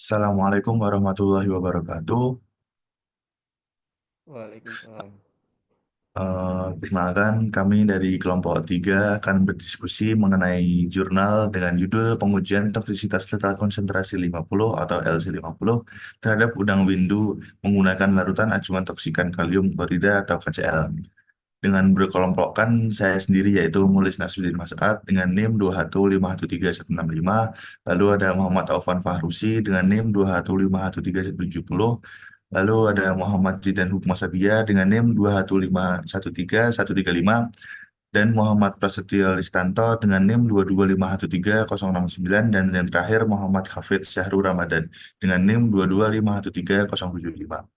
Assalamualaikum warahmatullahi wabarakatuh. Waalaikumsalam. Perkenalkan, kami dari kelompok 3 akan berdiskusi mengenai jurnal dengan judul Pengujian Toksisitas Letal Konsentrasi 50 atau LC50 terhadap udang windu menggunakan larutan acuan toksikan kalium klorida atau KCl. Dengan berkelompokkan saya sendiri yaitu Mulis Nasruddin Mas'ad dengan NIM 215131165, lalu ada Muhammad Taufan Fahrusi dengan NIM 2151370, lalu ada Muhammad Zidan Hukmasabia dengan NIM 215131135, dan Muhammad Prasetyo Listanto dengan NIM 225131069, dan yang terakhir Muhammad Hafidz Syahrul Ramadan dengan NIM 225131075.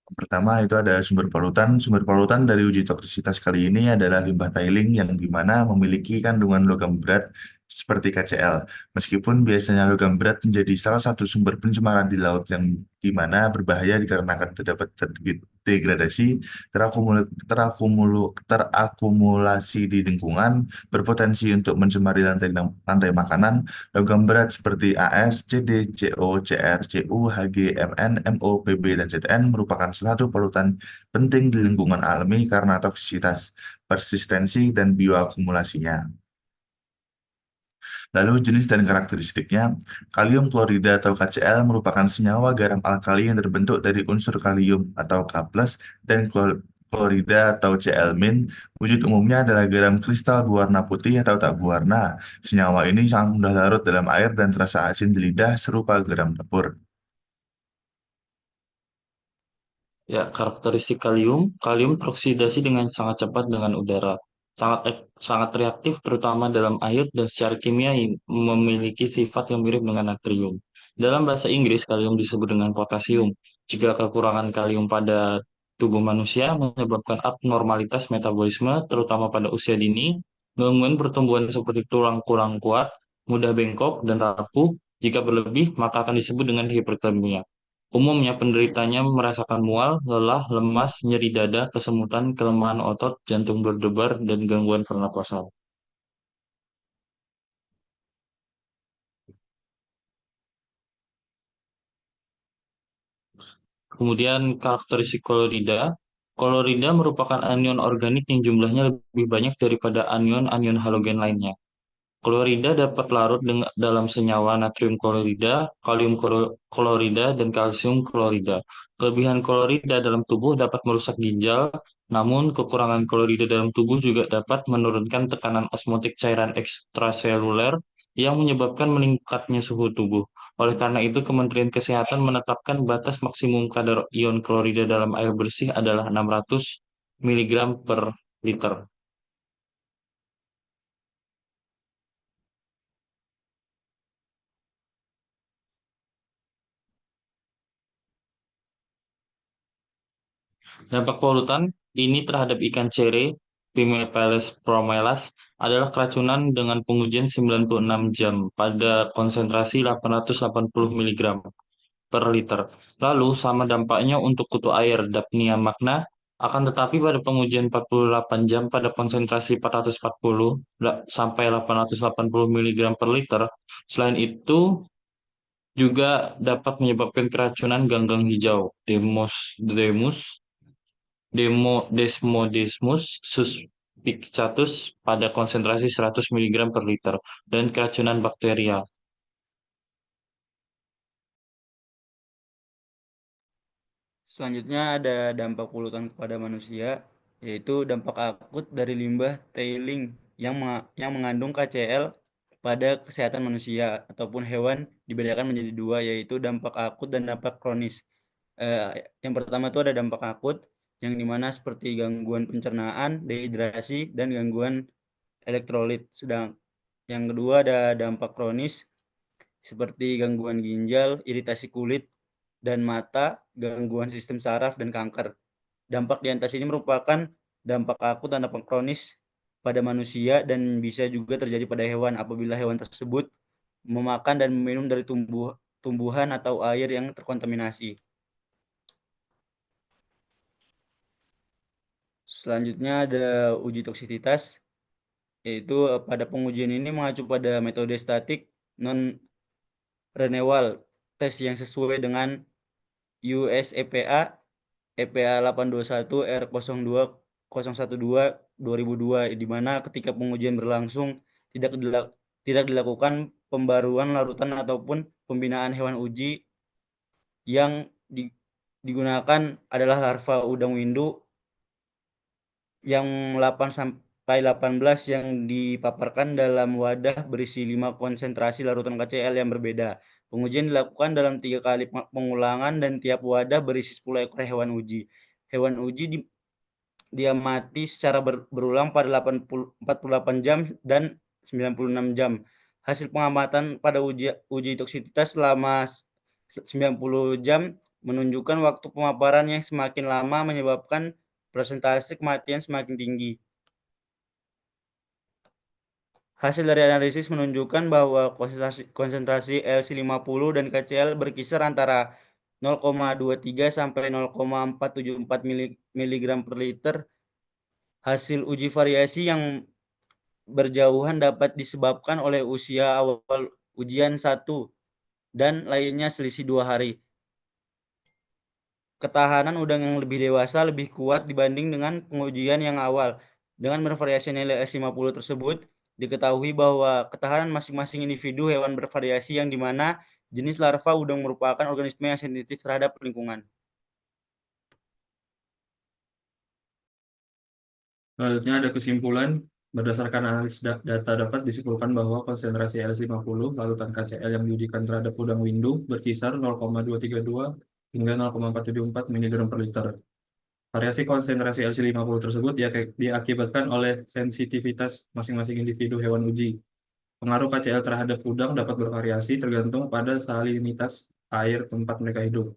Pertama itu ada sumber polutan. Sumber polutan dari uji toksisitas kali ini adalah limbah tiling yang dimana memiliki kandungan logam berat seperti KCl. Meskipun biasanya logam berat menjadi salah satu sumber pencemaran di laut yang dimana berbahaya dikarenakan terdapat degradasi, terakumulasi di lingkungan, berpotensi untuk mencemari lantai makanan. Logam berat seperti AS, CD, CO, CR, CU, Hg, Mn, MO, Pb, dan Zn merupakan salah satu polutan penting di lingkungan alami karena toksisitas, persistensi, dan bioakumulasinya. Lalu jenis dan karakteristiknya, kalium klorida atau KCl merupakan senyawa garam alkali yang terbentuk dari unsur kalium atau K+, dan klorida atau Cl-. Wujud umumnya adalah garam kristal berwarna putih atau tak berwarna. Senyawa ini sangat mudah larut dalam air dan terasa asin di lidah serupa garam dapur. Ya, karakteristik kalium. Kalium teroksidasi dengan sangat cepat dengan udara. Sangat reaktif terutama dalam air dan secara kimia memiliki sifat yang mirip dengan natrium. Dalam bahasa Inggris, kalium disebut dengan potasium. Jika kekurangan kalium pada tubuh manusia menyebabkan abnormalitas metabolisme, terutama pada usia dini, gangguan pertumbuhan seperti tulang kurang kuat, mudah bengkok, dan rapuh. Jika berlebih, maka akan disebut dengan hipertermia. Umumnya penderitanya merasakan mual, lelah, lemas, nyeri dada, kesemutan, kelemahan otot, jantung berdebar, dan gangguan pernapasan. Kemudian karakteristik kolorida. Kolorida merupakan anion organik yang jumlahnya lebih banyak daripada anion-anion halogen lainnya. Klorida dapat larut dalam senyawa natrium klorida, klorida, dan kalsium klorida. Kelebihan klorida dalam tubuh dapat merusak ginjal, namun kekurangan klorida dalam tubuh juga dapat menurunkan tekanan osmotik cairan ekstraseluler yang menyebabkan meningkatnya suhu tubuh. Oleh karena itu, Kementerian Kesehatan menetapkan batas maksimum kadar ion klorida dalam air bersih adalah 600 miligram per liter. Dampak polutan ini terhadap ikan cere, Pimepeles promelas, adalah keracunan dengan pengujian 96 jam pada konsentrasi 880 miligram per liter. Lalu, sama dampaknya untuk kutu air Daphnia magna, akan tetapi pada pengujian 48 jam pada konsentrasi 440 sampai 880 miligram per liter. Selain itu, juga dapat menyebabkan keracunan ganggang hijau, Demodemus Desmodesmus suspictatus pada konsentrasi 100 miligram per liter, dan keracunan bakterial. Selanjutnya ada dampak polutan kepada manusia, yaitu dampak akut dari limbah tailing yang mengandung KCl pada kesehatan manusia ataupun hewan dibedakan menjadi dua, yaitu dampak akut dan dampak kronis. Yang pertama itu ada dampak akut, yang dimana seperti gangguan pencernaan, dehidrasi, dan gangguan elektrolit. Sedang yang kedua ada dampak kronis, seperti gangguan ginjal, iritasi kulit dan mata, gangguan sistem saraf, dan kanker. Dampak di atas ini merupakan dampak akut dan dampak kronis pada manusia dan bisa juga terjadi pada hewan apabila hewan tersebut memakan dan meminum dari tumbuhan atau air yang terkontaminasi. Selanjutnya ada uji toksisitas, yaitu pada pengujian ini mengacu pada metode statik non renewal tes yang sesuai dengan US EPA 821 R02012 2002, di mana ketika pengujian berlangsung tidak dilakukan pembaruan larutan ataupun pembinaan hewan uji. Yang digunakan adalah larva udang windu yang 8 sampai 18 yang dipaparkan dalam wadah berisi 5 konsentrasi larutan KCl yang berbeda. Pengujian dilakukan dalam 3 kali pengulangan dan tiap wadah berisi 10 ekor hewan uji. Hewan uji diamati secara berulang pada 48 jam dan 96 jam. Hasil pengamatan pada uji toksisitas selama 90 jam menunjukkan waktu pemaparan yang semakin lama menyebabkan persentase kematian semakin tinggi. Hasil dari analisis menunjukkan bahwa konsentrasi LC50 dan KCl berkisar antara 0,23 sampai 0,474 mg per liter. Hasil uji variasi yang berjauhan dapat disebabkan oleh usia awal ujian 1 dan lainnya selisih 2 hari. Ketahanan udang yang lebih dewasa lebih kuat dibanding dengan pengujian yang awal. Dengan bervariasi nilai S50 tersebut, diketahui bahwa ketahanan masing-masing individu hewan bervariasi yang dimana jenis larva udang merupakan organisme yang sensitif terhadap lingkungan. Selanjutnya ada kesimpulan. Berdasarkan analisis data dapat disimpulkan bahwa konsentrasi LS50 larutan KCl yang diujikan terhadap udang windu berkisar 0,232 hingga 0,474 mg per liter. Variasi konsentrasi LC50 tersebut diakibatkan oleh sensitivitas masing-masing individu hewan uji. Pengaruh KCl terhadap udang dapat bervariasi tergantung pada salinitas air tempat mereka hidup.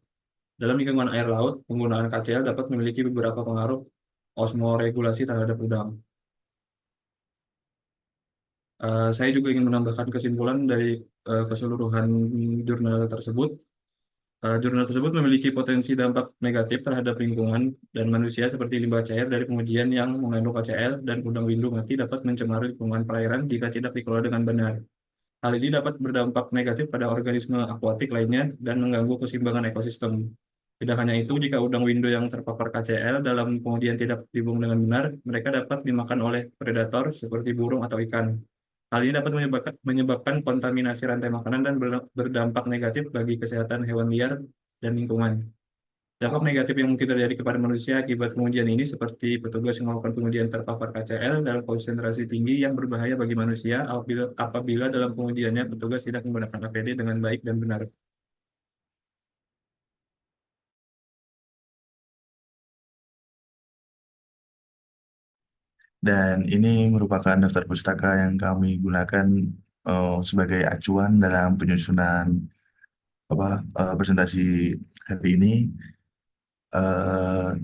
Dalam lingkungan air laut, penggunaan KCl dapat memiliki beberapa pengaruh osmoregulasi terhadap udang. Saya juga ingin menambahkan kesimpulan dari keseluruhan jurnal tersebut. Jurnal tersebut memiliki potensi dampak negatif terhadap lingkungan dan manusia seperti limbah cair dari pengujian yang mengandung KCl dan udang windu mati dapat mencemari lingkungan perairan jika tidak dikelola dengan benar. Hal ini dapat berdampak negatif pada organisme akuatik lainnya dan mengganggu keseimbangan ekosistem. Tidak hanya itu, jika udang windu yang terpapar KCl dalam pengujian tidak dibuang dengan benar, mereka dapat dimakan oleh predator seperti burung atau ikan. Hal ini dapat menyebabkan kontaminasi rantai makanan dan berdampak negatif bagi kesehatan hewan liar dan lingkungan. Dampak negatif yang mungkin terjadi kepada manusia akibat pengujian ini seperti petugas yang melakukan pengujian terpapar KCl dalam konsentrasi tinggi yang berbahaya bagi manusia apabila dalam pengujiannya petugas tidak menggunakan APD dengan baik dan benar. Dan ini merupakan daftar pustaka yang kami gunakan sebagai acuan dalam penyusunan presentasi hari ini.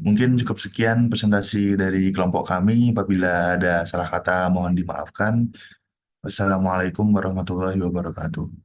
Mungkin cukup sekian presentasi dari kelompok kami. Apabila ada salah kata, mohon dimaafkan. Wassalamualaikum warahmatullahi wabarakatuh.